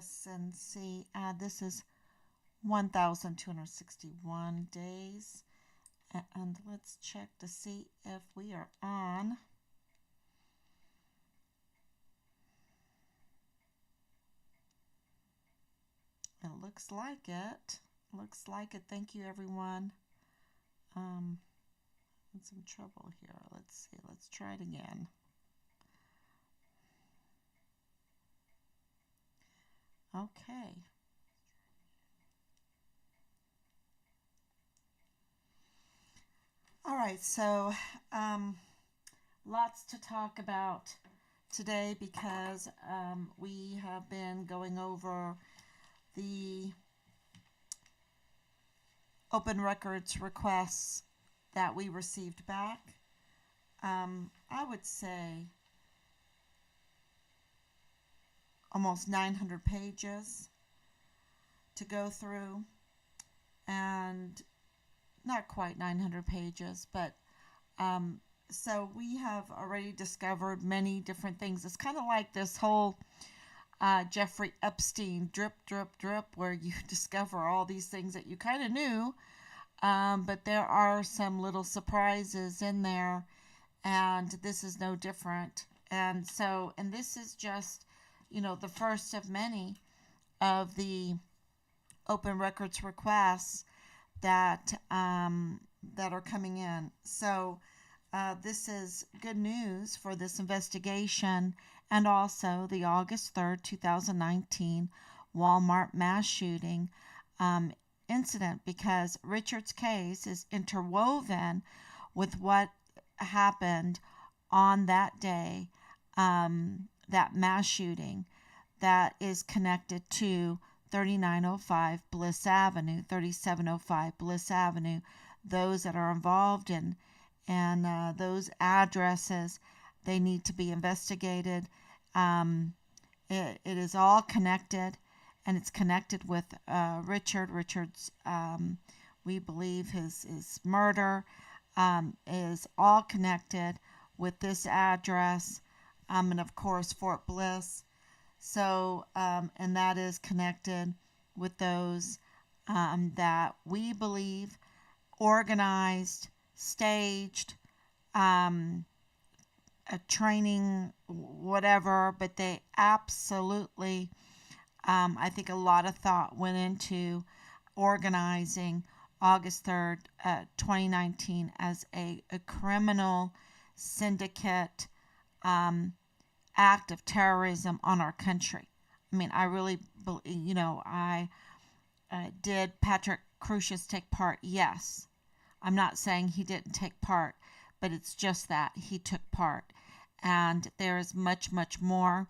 this and see. This is 1,261 days. And let's check to see if we are on. It looks like it. Looks like it. Thank you, everyone. In some trouble here. Let's see. Let's try it again. Okay. All right, so lots to talk about today because we have been going over the open records requests that we received back. I would say almost 900 pages to go through, and not quite 900 pages, but so we have already discovered many different things. It's kind of like this whole Jeffrey Epstein drip, drip, drip, where you discover all these things that you kind of knew, but there are some little surprises in there, and this is no different. And this is just, the first of many of the open records requests that are coming in. So this is good news for this investigation and also the August 3rd, 2019 Walmart mass shooting incident, because Richard's case is interwoven with what happened on that day, that mass shooting that is connected to 3905 Bliss Avenue, 3705 Bliss Avenue. Those that are involved in and those addresses, they need to be investigated. It is all connected, and it's connected with Richard's, we believe his murder is all connected with this address, and of course Fort Bliss. So, and that is connected with those that we believe organized, staged, a training, whatever, but they absolutely, I think a lot of thought went into organizing August 3rd, 2019 as a criminal syndicate act of terrorism on our country. I mean, I really, did Patrick Crucius take part? Yes. I'm not saying he didn't take part, but it's just that he took part. And there is much, much more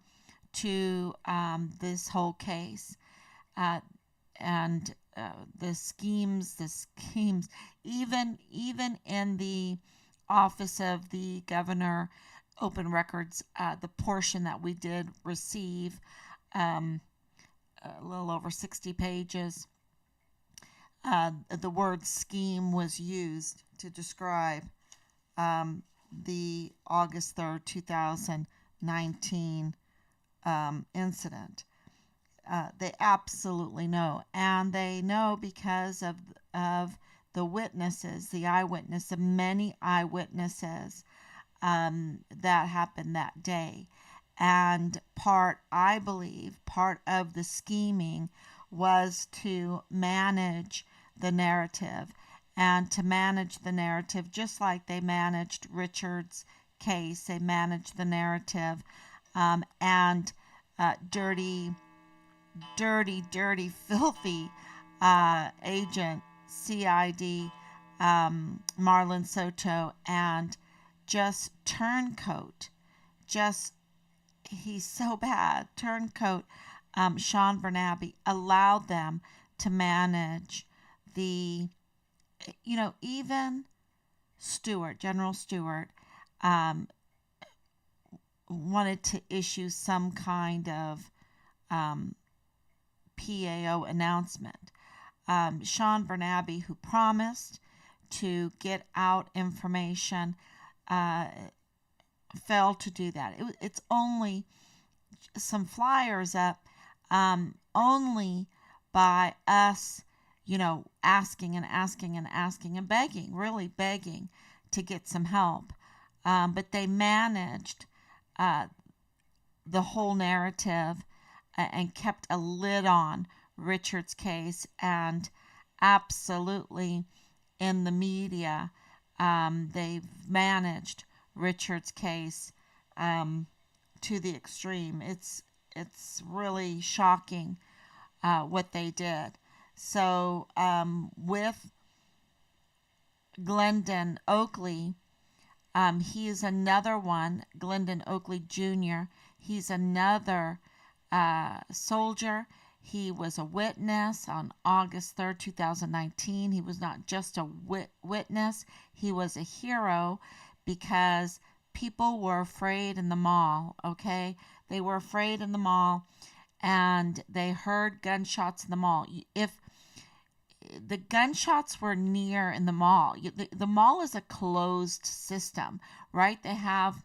to this whole case. And the schemes, even in the office of the governor, open records, the portion that we did receive, a little over 60 pages, the word scheme was used to describe the August 3rd, 2019 incident. They absolutely know, and they know because of the witnesses, the eyewitness, the many eyewitnesses that happened that day. And I believe part of the scheming was to manage the narrative, and to manage the narrative just like they managed Richard's case. They managed the narrative, and dirty, filthy agent CID Marlon Soto and just turncoat, he's so bad, turncoat Sean Bernabe allowed them to manage the, even General Stewart, wanted to issue some kind of PAO announcement. Sean Bernabe, who promised to get out information, failed to do that. It's only some flyers up only by us, asking and asking and asking and begging, really begging to get some help. But they managed the whole narrative and kept a lid on Richard's case, and absolutely in the media, they've managed Richard's case to the extreme. It's really shocking what they did. So with Glendon Oakley, he is another one, Glendon Oakley Jr. He's another soldier. He was a witness on August 3rd, 2019. He was not just a witness, he was a hero because people were afraid in the mall, okay? They were afraid in the mall, and they heard gunshots in the mall. If the gunshots were near in the mall, the mall is a closed system, right? They have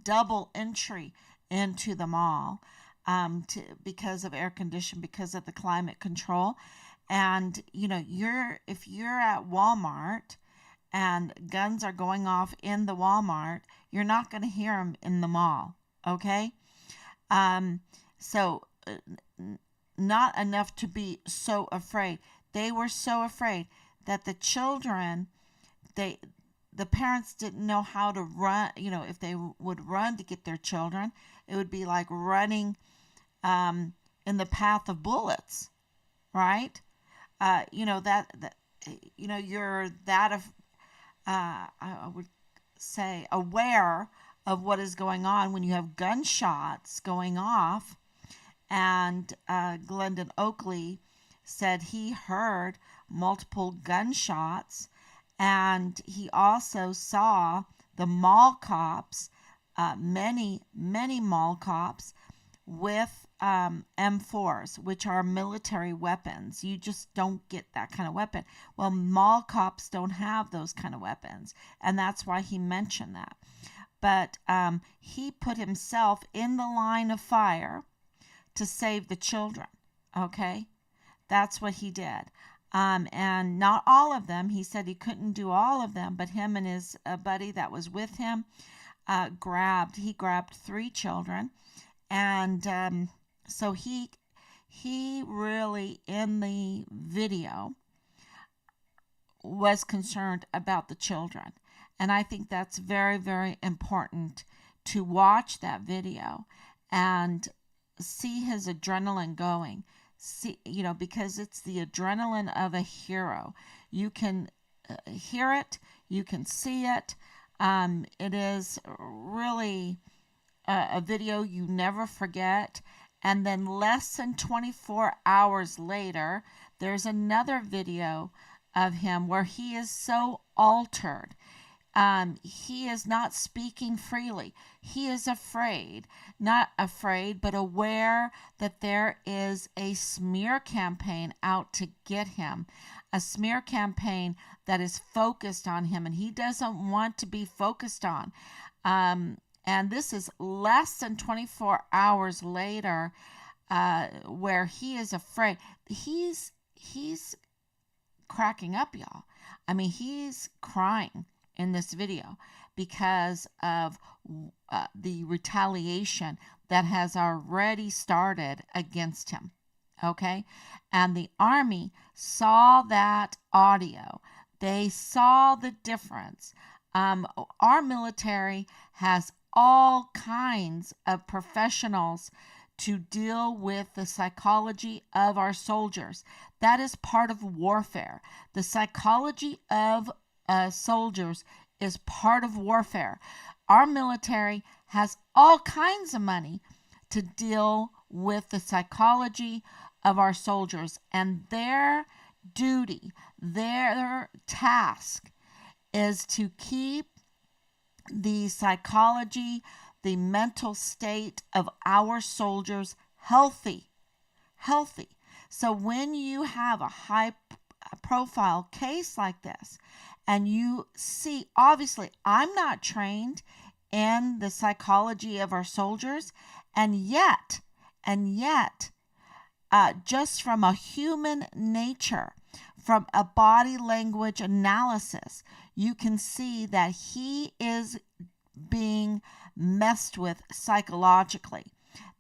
double entry into the mall because of air conditioning, because of the climate control. And if you're at Walmart and guns are going off in the Walmart, you're not going to hear them in the mall, okay? So not enough to be so afraid. They were so afraid that the children, the parents didn't know how to run. If they would run to get their children, it would be like running in the path of bullets, right? You're that I would say aware of what is going on when you have gunshots going off. And Glendon Oakley said he heard multiple gunshots, and he also saw the mall cops, many mall cops with M4s, which are military weapons. You just don't get that kind of weapon. Well, mall cops don't have those kind of weapons, and that's why he mentioned that. But he put himself in the line of fire to save the children, okay? That's what he did. And not all of them. He said he couldn't do all of them, but him and his buddy that was with him grabbed 3 children. And so he really, in the video, was concerned about the children. And I think that's very, very important to watch that video and see his adrenaline going. Because it's the adrenaline of a hero. You can hear it, you can see it. It is really a video you never forget. And then less than 24 hours later, there's another video of him where he is so altered. He is not speaking freely. He is afraid, not afraid, but aware that there is a smear campaign out to get him, a smear campaign that is focused on him, and he doesn't want to be focused on. And this is less than 24 hours later, where he is afraid. He's cracking up, y'all. I mean, he's crying in this video because of the retaliation that has already started against him, okay? And the Army saw that audio. They saw the difference. Our military has all kinds of professionals to deal with the psychology of our soldiers. That is part of warfare. The psychology of soldiers is part of warfare. Our military has all kinds of money to deal with the psychology of our soldiers, and their duty, their task is to keep the psychology, the mental state of our soldiers healthy. So when you have a high profile case like this, and you see, obviously, I'm not trained in the psychology of our soldiers, and yet, just from a human nature, from a body language analysis, you can see that he is being messed with psychologically,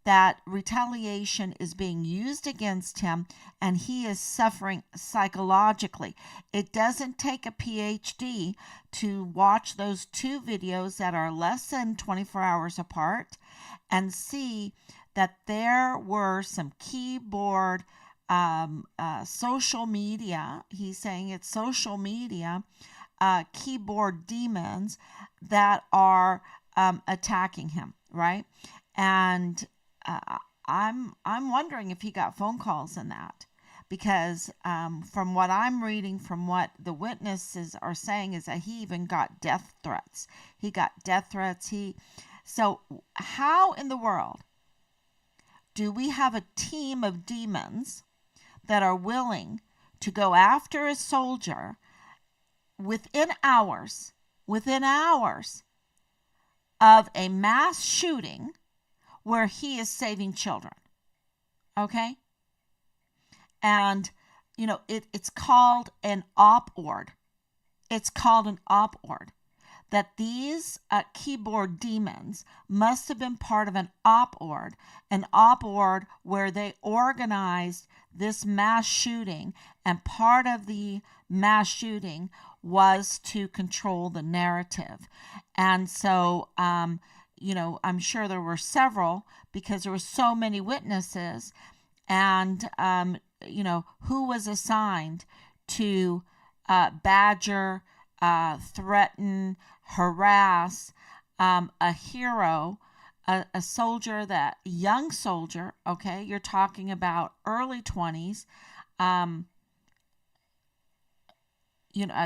that retaliation is being used against him, and he is suffering psychologically. It doesn't take a PhD to watch those two videos that are less than 24 hours apart and see that there were some keyboard social media, he's saying it's social media, keyboard demons that are attacking him, right? And I'm wondering if he got phone calls in that, because from what I'm reading, from what the witnesses are saying, is that he even got death threats. He got death threats. So how in the world do we have a team of demons that are willing to go after a soldier within hours of a mass shooting where he is saving children? Okay? And, it's called an op-ord. It's called an op-ord. That these keyboard demons must have been part of an op-ord where they organized this mass shooting, and part of the mass shooting was to control the narrative. And so, I'm sure there were several, because there were so many witnesses, and, who was assigned to badger, threaten, harass a hero, a soldier, young soldier, okay, you're talking about early 20s,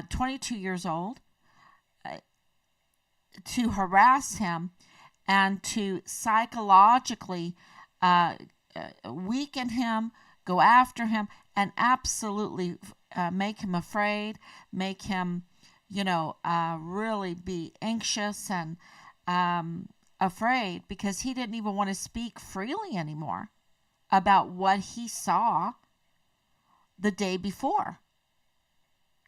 22 years old, to harass him and to psychologically weaken him, go after him, and absolutely make him afraid, make him really be anxious and afraid, because he didn't even want to speak freely anymore about what he saw the day before.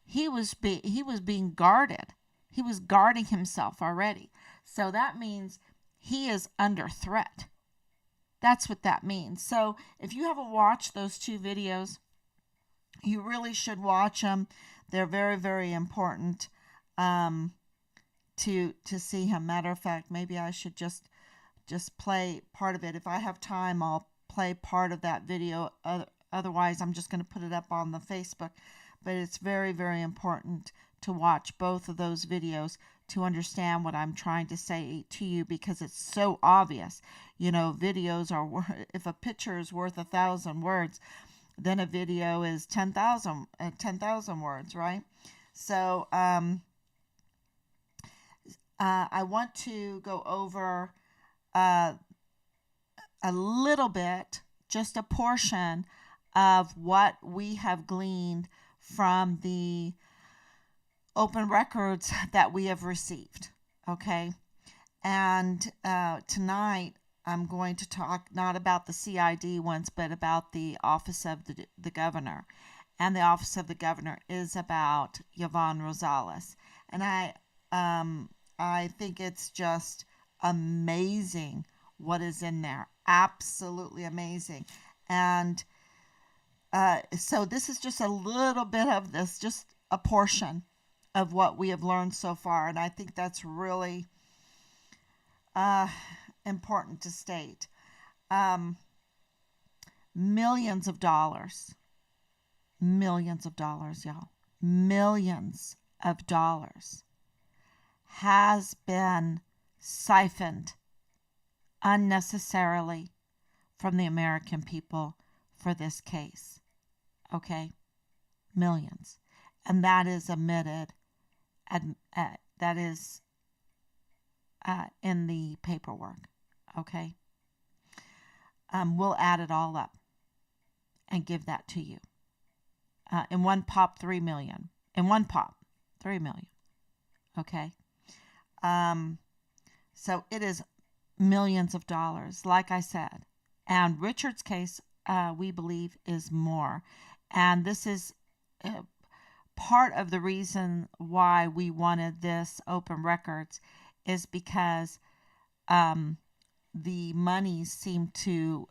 He was being guarded. He was guarding himself already. So that means he is under threat. That's what that means. So if you haven't watched those two videos, you really should watch them. They're very, very important to see him. Matter of fact, maybe I should just play part of it. If I have time, I'll play part of that video. Otherwise, I'm just going to put it up on the Facebook. But it's very, very important to watch both of those videos to understand what I'm trying to say to you, because it's so obvious. Videos are, if a picture is worth 1,000 words, then a video is 10,000 words, right? So I want to go over a little bit, just a portion of what we have gleaned from the open records that we have received, okay? And tonight I'm going to talk not about the CID ones, but about the Office of the Governor. And the Office of the Governor is about Yvonne Rosales. And I think it's just amazing what is in there. Absolutely amazing. And so this is just a little bit of this, just a portion of what we have learned so far. And I think that's really important to state. Millions of dollars, y'all. Millions of dollars has been siphoned unnecessarily from the American people for this case. Okay? Millions. And that is admitted. That is in the paperwork. Okay? We'll add it all up and give that to you. In one pop, 3 million. In one pop, 3 million. Okay? So it is millions of dollars, like I said. And Richard's case we believe is more. And this is part of the reason why we wanted this open records, is because the monies seem to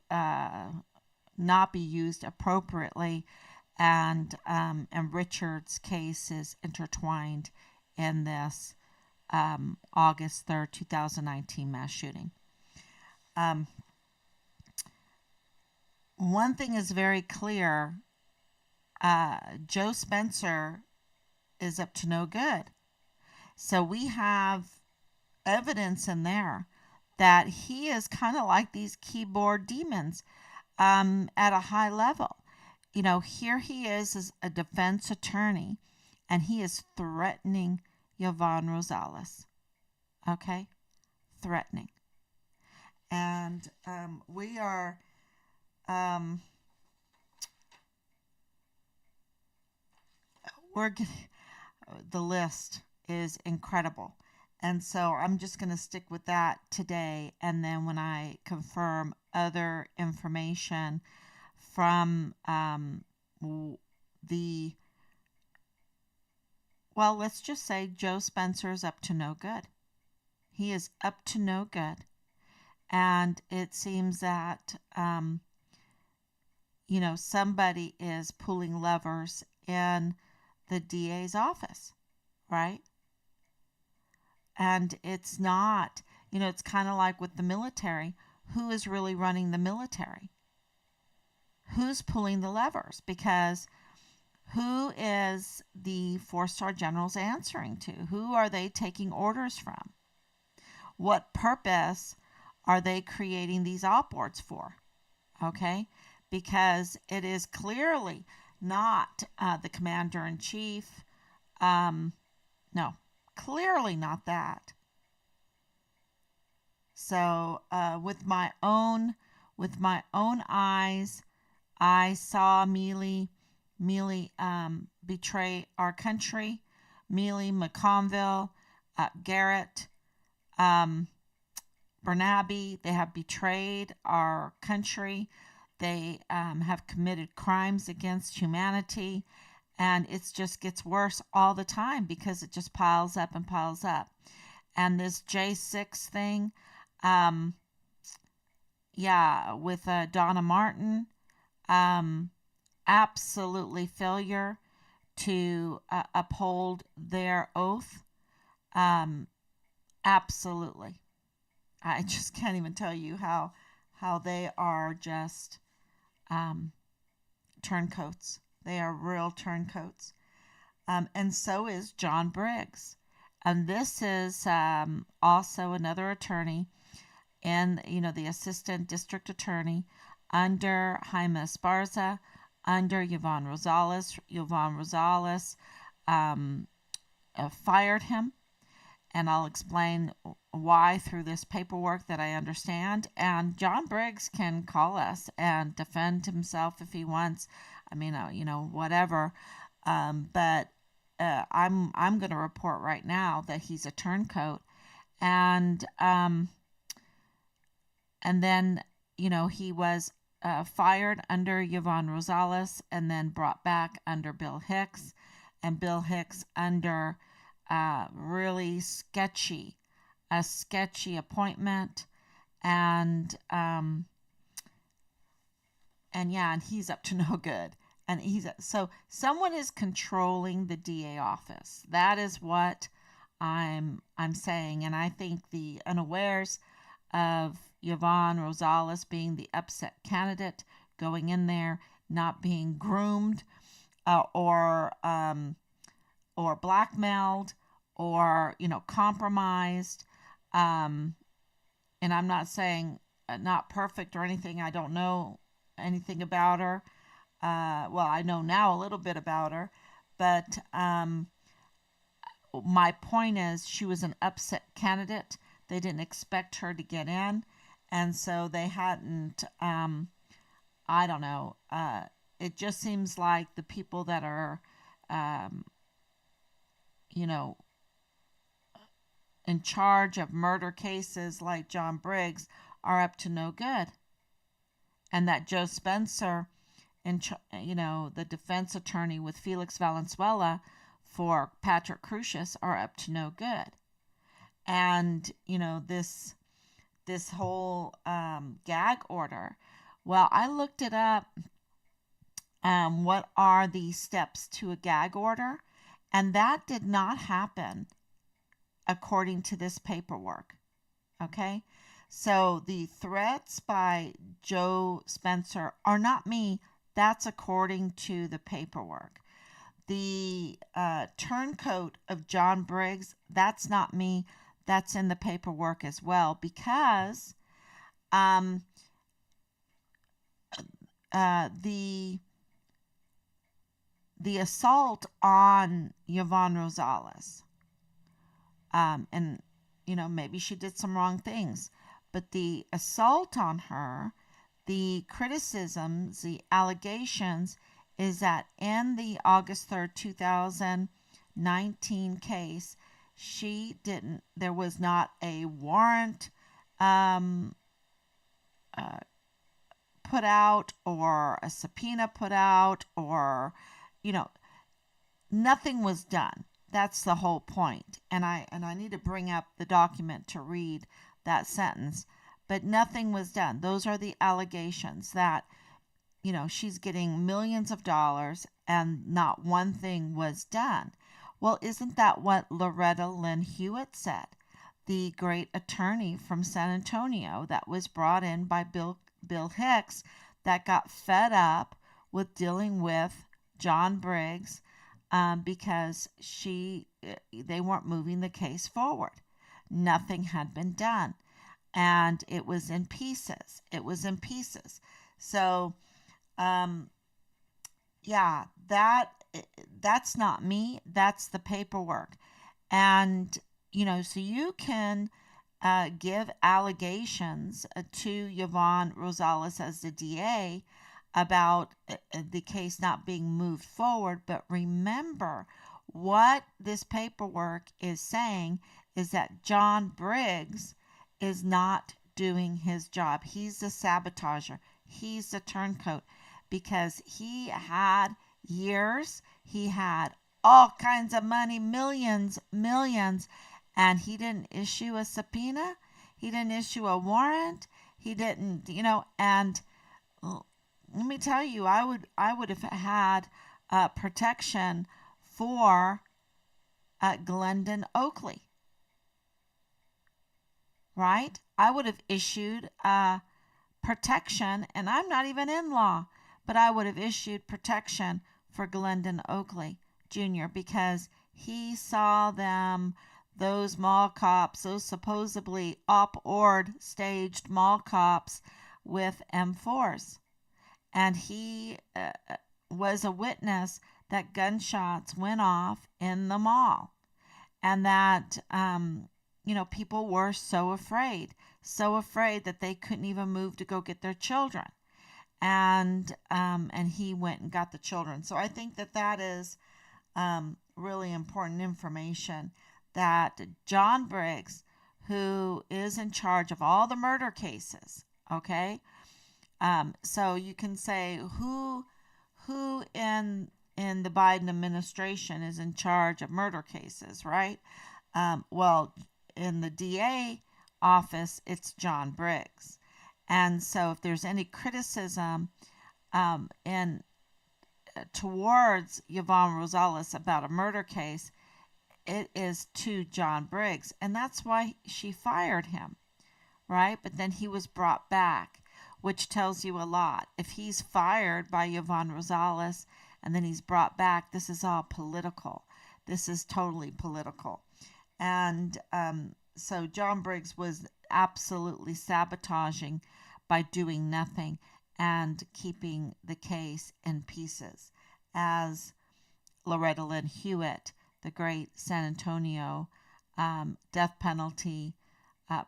not be used appropriately, and Richard's case is intertwined in this August 3rd, 2019 mass shooting. One thing is very clear. Joe Spencer is up to no good. So we have evidence in there that he is kind of like these keyboard demons at a high level. You know, here he is as a defense attorney, and he is threatening Yvonne Rosales. Okay? Threatening. And we are... the list is incredible. And so I'm just going to stick with that today. And then when I confirm other information from let's just say Joe Spencer is up to no good. He is up to no good. And it seems that, somebody is pulling levers in the DA's office, right? And it's not, it's kind of like with the military. Who is really running the military? Who's pulling the levers? Because who is the 4-star generals answering to? Who are they taking orders from? What purpose are they creating these op boards for? Okay? Because it is clearly not the commander-in-chief. No, clearly not that. So with my own eyes, I saw Mealy betray our country. Mealy, McConville, Garrett, Bernabe, they have betrayed our country. They have committed crimes against humanity, and it just gets worse all the time because it just piles up and piles up. And this J6 thing, with Donna Martin, absolutely failure to uphold their oath. Absolutely. I just can't even tell you how they are just turncoats. They are real turncoats. And so is John Briggs. And this is also another attorney, and the assistant district attorney under Jaime Esparza, under Yvonne Rosales. Yvonne Rosales fired him, and I'll explain why through this paperwork that I understand. And John Briggs can call us and defend himself if he wants. I mean, whatever. But I'm going to report right now that he's a turncoat, and then he was fired under Yvonne Rosales, and then brought back under Bill Hicks, and Bill Hicks under really a sketchy appointment, and he's up to no good. And so someone is controlling the DA office. That is what I'm saying. And I think the unawares of Yvonne Rosales being the upset candidate, going in there, not being groomed or blackmailed or compromised. And I'm not saying not perfect or anything. I don't know anything about her. I know now a little bit about her, but my point is she was an upset candidate. They didn't expect her to get in, and so they hadn't, I don't know, it just seems like the people that are, in charge of murder cases like John Briggs are up to no good. and that Joe Spencer, the defense attorney with Felix Valenzuela for Patrick Crusius, are up to no good. And, this whole gag order, well, I looked it up. What are the steps to a gag order? And that did not happen according to this paperwork. Okay? So the threats by Joe Spencer are not me. That's according to the paperwork. The turncoat of John Briggs, that's not me. That's in the paperwork as well, because the assault on Yvonne Rosales, and maybe she did some wrong things, but the assault on her, the criticisms, the allegations, is that in the August 3rd, 2019 case, there was not a warrant put out, or a subpoena put out, or, nothing was done. That's the whole point. And I need to bring up the document to read that sentence. But nothing was done. Those are the allegations that, she's getting millions of dollars and not one thing was done. Well, isn't that what Loretta Lynn Hewitt said? The great attorney from San Antonio that was brought in by Bill Hicks, that got fed up with dealing with John Briggs because they weren't moving the case forward. Nothing had been done. And it was in pieces. So, that's not me. That's the paperwork. And, so you can give allegations to Yvonne Rosales as the DA about the case not being moved forward. But remember, what this paperwork is saying is that John Briggs is not doing his job. He's the sabotager. He's the turncoat, because he had years, he had all kinds of money, millions, and he didn't issue a subpoena. He didn't issue a warrant. He didn't, and let me tell you, I would have had protection for Glendon Oakley. Right? I would have issued protection, and I'm not even in law, but I would have issued protection for Glendon Oakley Jr. because he saw them, those mall cops, those supposedly op-ord staged mall cops with M4s. And he was a witness that gunshots went off in the mall, and that people were so afraid that they couldn't even move to go get their children. And he went and got the children. So I think that is really important information, that John Briggs, who is in charge of all the murder cases, okay? So you can say who in the Biden administration is in charge of murder cases, right? Well, in the DA office, it's John Briggs. And so if there's any criticism towards Yvonne Rosales about a murder case, it is to John Briggs. And that's why she fired him, right? But then he was brought back, which tells you a lot. If he's fired by Yvonne Rosales and then he's brought back, this is all political. This is totally political. And so John Briggs was absolutely sabotaging by doing nothing and keeping the case in pieces, as Loretta Lynn Hewitt, the great San Antonio death penalty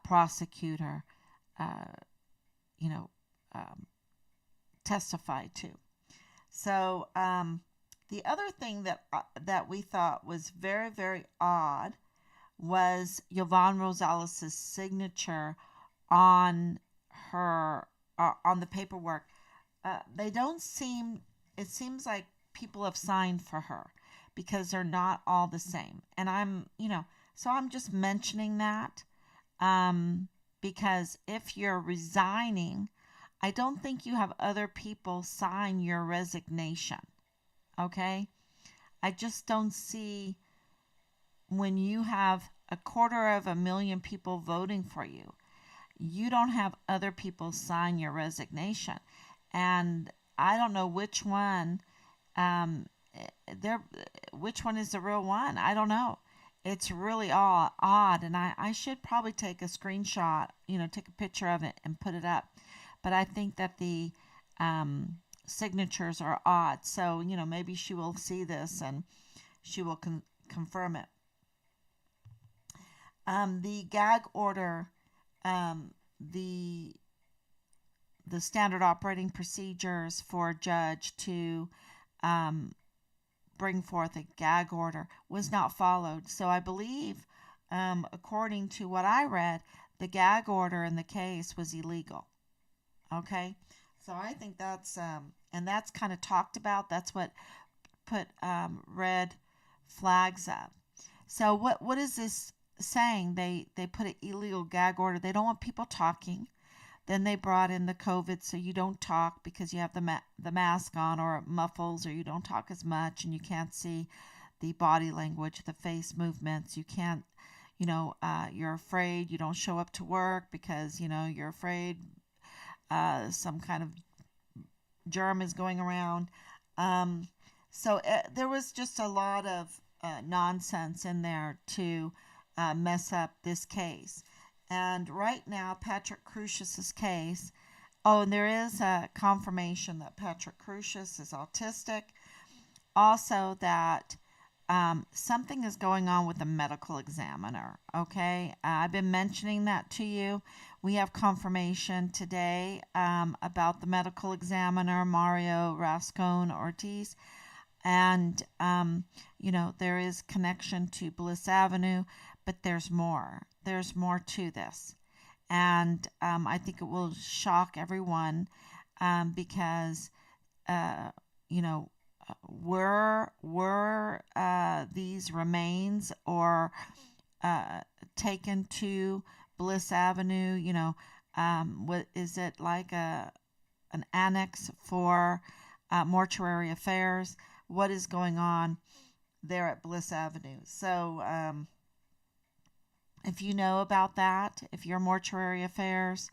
prosecutor, testified to. So the other thing that we thought was very, very odd was Yvonne Rosales' signature on her on the paperwork they don't seem, it seems like people have signed for her because they're not all the same. And so I'm just mentioning that because if you're resigning, I don't think you have other people sign your resignation. Okay? I just don't see when you have 250,000 people voting for you, you don't have other people sign your resignation. And I don't know which one which one is the real one. I don't know. It's really all odd, and I should probably take a screenshot, take a picture of it and put it up. But I think that the signatures are odd. So, maybe she will see this and she will confirm it. The gag order, the standard operating procedures for a judge to bring forth a gag order was not followed. So I believe, according to what I read, the gag order in the case was illegal. Okay, so I think that's and that's kind of talked about. That's what put red flags up. So what is this saying? They put an illegal gag order. They don't want people talking. Then they brought in the COVID, so you don't talk because you have the mask on, or it muffles, or you don't talk as much, and you can't see the body language, the face movements. You can't, you're afraid. You don't show up to work because you're afraid some kind of germ is going around. So there was just a lot of nonsense in there to mess up this case. And right now, Patrick Crusius's case, and there is a confirmation that Patrick Crusius is autistic. Also that something is going on with the medical examiner, okay? I've been mentioning that to you. We have confirmation today about the medical examiner, Mario Rascon Ortiz. And, there is connection to Bliss Avenue, but there's more. There's more to this. And I think it will shock everyone because, were these remains or taken to Bliss Avenue? What is it like an annex for mortuary affairs? What is going on there at Bliss Avenue? So if you know about that, if you're mortuary affairs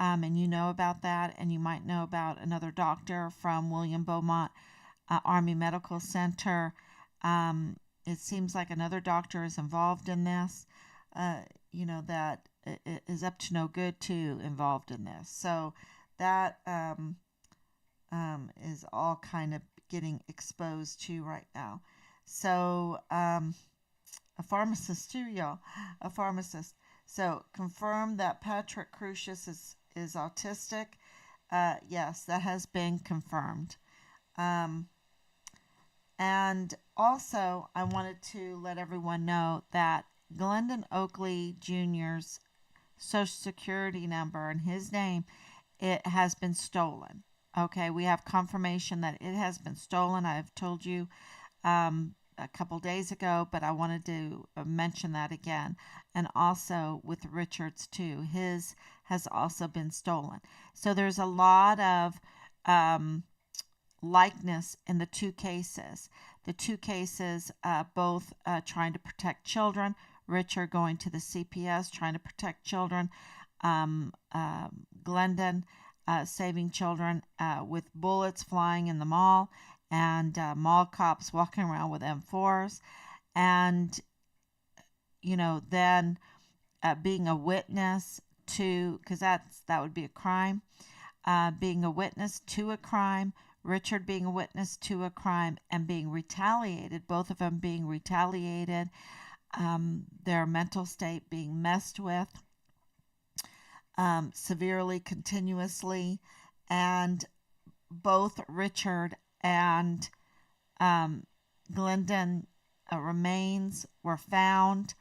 and you know about that, and you might know about another doctor from William Beaumont Army Medical Center, it seems like another doctor is involved in this, that is up to no good too involved in this. So that is all kind of getting exposed to right now. So a pharmacist too, y'all. A pharmacist. So confirm that Patrick Crusius is autistic. Yes, that has been confirmed. And also, I wanted to let everyone know that Glendon Oakley Jr.'s Social Security number and his name, it has been stolen. Okay, we have confirmation that it has been stolen. I have told you a couple days ago, but I wanted to mention that again. And also with Richard's too, his has also been stolen. So there's a lot of likeness in the two cases. The two cases, both trying to protect children. Richard going to the CPS trying to protect children. Glendon saving children with bullets flying in the mall, and mall cops walking around with M4s, and then being a witness to, because that would be a crime, being a witness to a crime, Richard being a witness to a crime, and being retaliated, both of them being retaliated, their mental state being messed with severely, continuously, and both Richard and Glendon remains were found.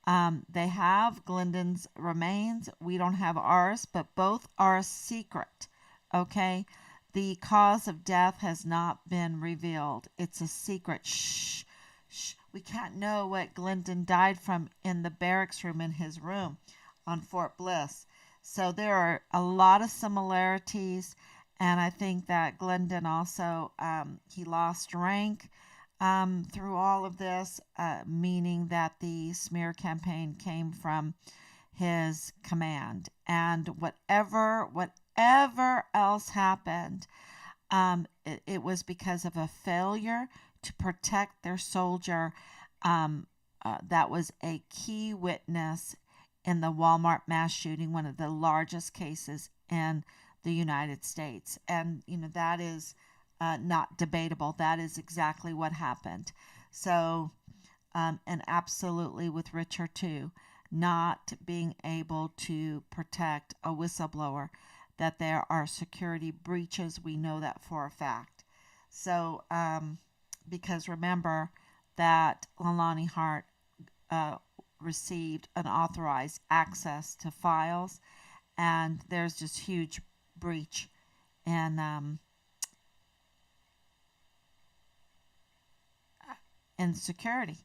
They have Glendon's remains. We don't have ours, but both are secret. Okay, The cause of death has not been revealed. It's a secret. Shh, shh. We can't know what Glendon died from in the barracks room in his room on Fort Bliss. So there are a lot of similarities, and I think that Glendon also he lost rank through all of this, meaning that the smear campaign came from his command, and whatever else happened, it was because of a failure to protect their soldier. That was a key witness in the Walmart mass shooting, one of the largest cases in the United States. And, that is not debatable. That is exactly what happened. So, and absolutely with Richard too, not being able to protect a whistleblower, that there are security breaches. We know that for a fact. So, because remember that Leilani Hart received unauthorized access to files, and there's just huge breach in security.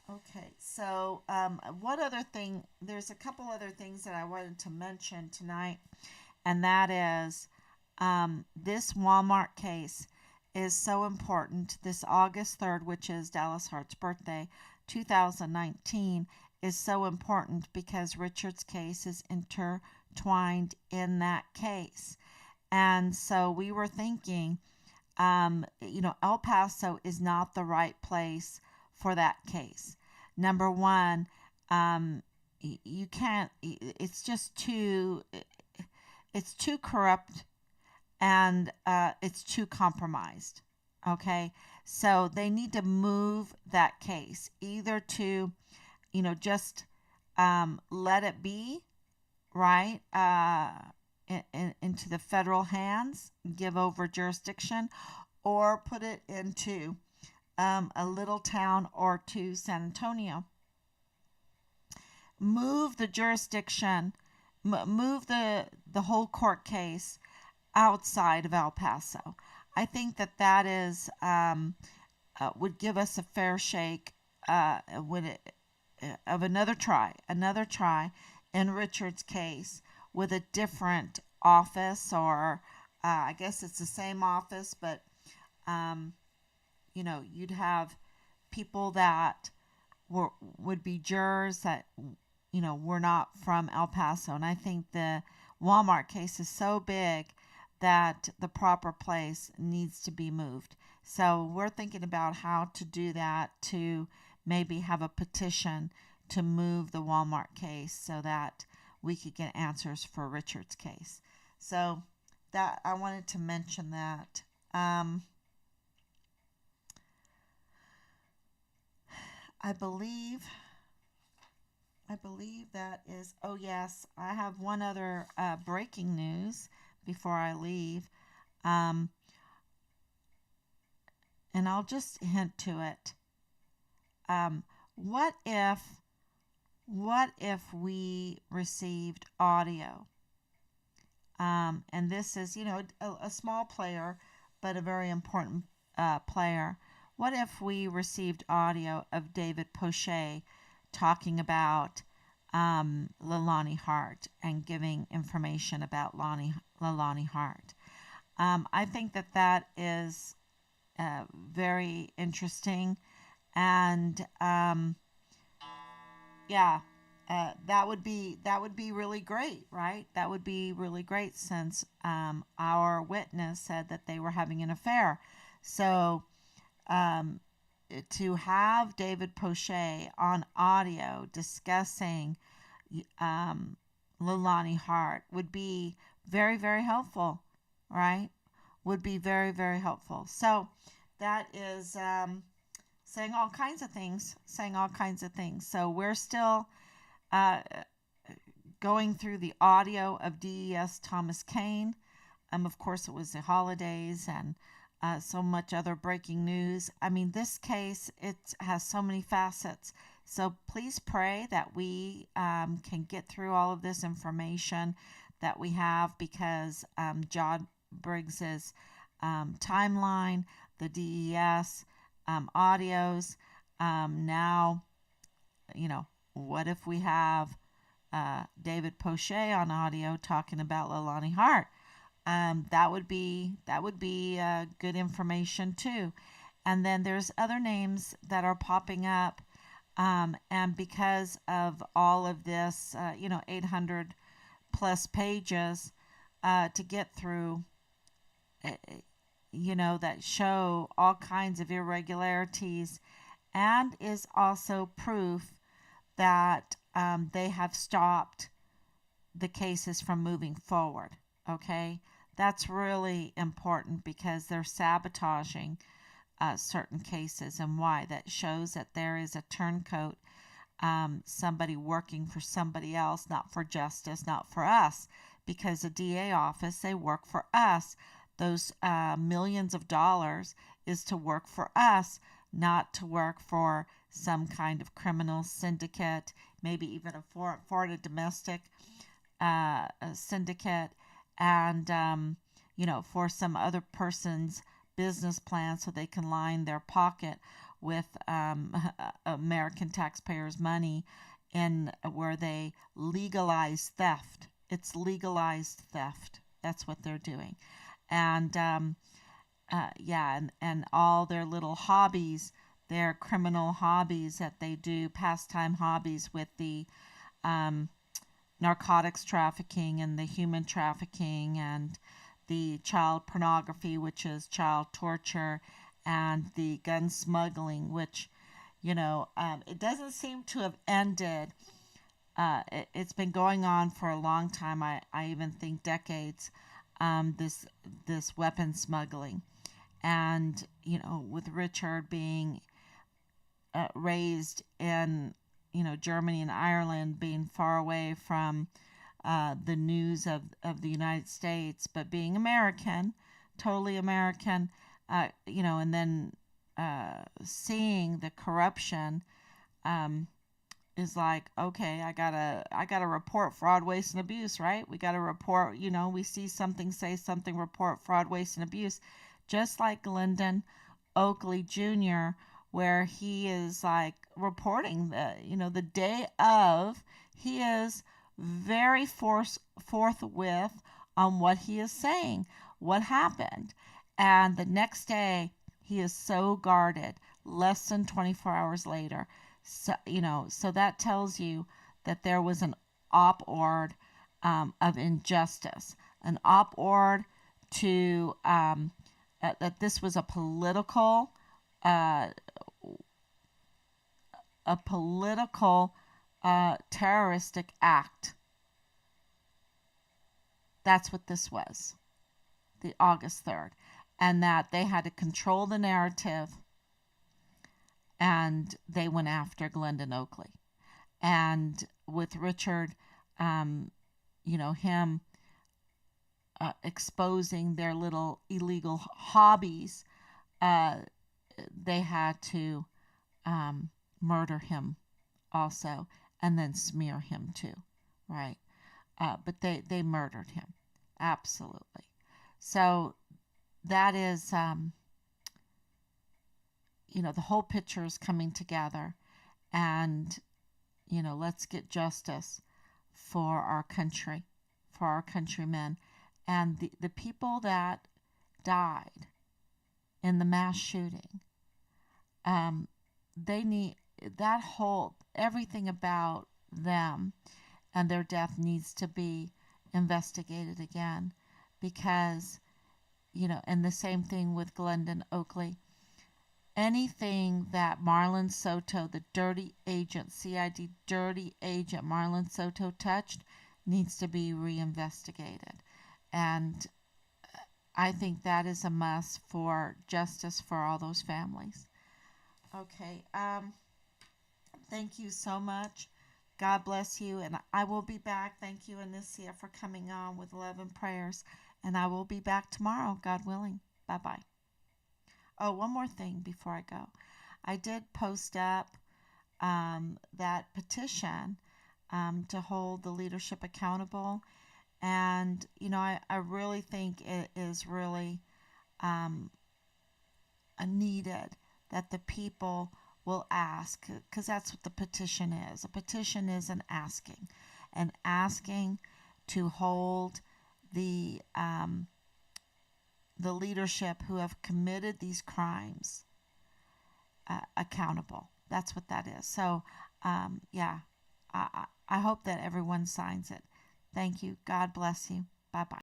Okay, so what other thing? There's a couple other things that I wanted to mention tonight, and that is this Walmart case is so important. This August 3rd, which is Dallas Hart's birthday, 2019, is so important because Richard's case is intertwined in that case. And so we were thinking, El Paso is not the right place for that case. Number one, you can't, it's too corrupt, and it's too compromised. Okay, so they need to move that case either to, just let it be, right, into the federal hands, give over jurisdiction, or put it into a little town or to San Antonio. Move the jurisdiction, move the whole court case outside of El Paso. I think that is would give us a fair shake of another try in Richard's case with a different office, or I guess it's the same office, but you'd have people that would be jurors that were not from El Paso. And I think the Walmart case is so big that the proper place needs to be moved. So we're thinking about how to do that, to maybe have a petition to move the Walmart case so that we could get answers for Richard's case. So that I wanted to mention that. I believe that is, oh yes, I have one other breaking news before I leave. And I'll just hint to it. What if we received audio? And this is, a small player, but a very important player. What if we received audio of David Poche talking about Leilani Hart and giving information about Leilani Hart? I think that is very interesting, and that would be really great, right? That would be really great, since our witness said that they were having an affair. So to have David Poche on audio discussing Leilani Hart would be very, very helpful, right? Would be very, very helpful. So that is saying all kinds of things. So we're still going through the audio of DES Thomas Kane. Of course, it was the holidays and so much other breaking news. I mean, this case, it has so many facets. So please pray that we can get through all of this information, that we have because John Briggs's timeline, the DES audios. Now, what if we have David Poche on audio talking about Leilani Hart? That would be good information too. And then there's other names that are popping up, and because of all of this, 800 plus pages to get through, that show all kinds of irregularities, and is also proof that they have stopped the cases from moving forward. Okay, that's really important because they're sabotaging certain cases. And why? That shows that there is a turncoat, somebody working for somebody else, not for justice, not for us, because the DA office, they work for us. Those millions of dollars is to work for us, not to work for some kind of criminal syndicate, maybe even a foreign domestic syndicate, and for some other person's business plan so they can line their pocket with American taxpayers' money, in where they legalize theft. It's legalized theft. That's what they're doing. And and all their little hobbies, their criminal hobbies that they do, pastime hobbies with the narcotics trafficking and the human trafficking and the child pornography, which is child torture, and the gun smuggling, which, it doesn't seem to have ended. It's been going on for a long time. I even think decades. This weapon smuggling, and with Richard being raised in Germany and Ireland, being far away from the news of the United States, but being American, totally American, and then seeing the corruption, is like, okay, I gotta report fraud, waste, and abuse, right? We gotta report, we see something, say something, report fraud, waste, and abuse, just like Glendon Oakley Jr., where he is like reporting the day of, he is very forthwith on what he is saying, what happened, and the next day he is so guarded. Less than 24 hours later. So, so that tells you that there was an op-ord of injustice, an op-ord to that this was a political terroristic act. That's what this was, the August 3rd, and that they had to control the narrative. And they went after Glendon Oakley. And with Richard, him exposing their little illegal hobbies, they had to murder him also, and then smear him too, right? But they murdered him, absolutely. So that is... the whole picture is coming together, and, let's get justice for our country, for our countrymen, and the people that died in the mass shooting. They need that whole, everything about them and their death needs to be investigated again, because, and the same thing with Glendon Oakley. Anything that Marlon Soto, the dirty agent, CID dirty agent Marlon Soto touched, needs to be reinvestigated. And I think that is a must for justice for all those families. Okay, thank you so much. God bless you, and I will be back. Thank you, Anicia, for coming on with 11 prayers, and I will be back tomorrow, God willing. Bye-bye. Oh, one more thing before I go. I did post up that petition to hold the leadership accountable, And, I really think it is really needed that the people will ask, because that's what the petition is. A petition is an asking to hold the leadership who have committed these crimes accountable. That's what that is. So, yeah, I hope that everyone signs it. Thank you. God bless you. Bye-bye.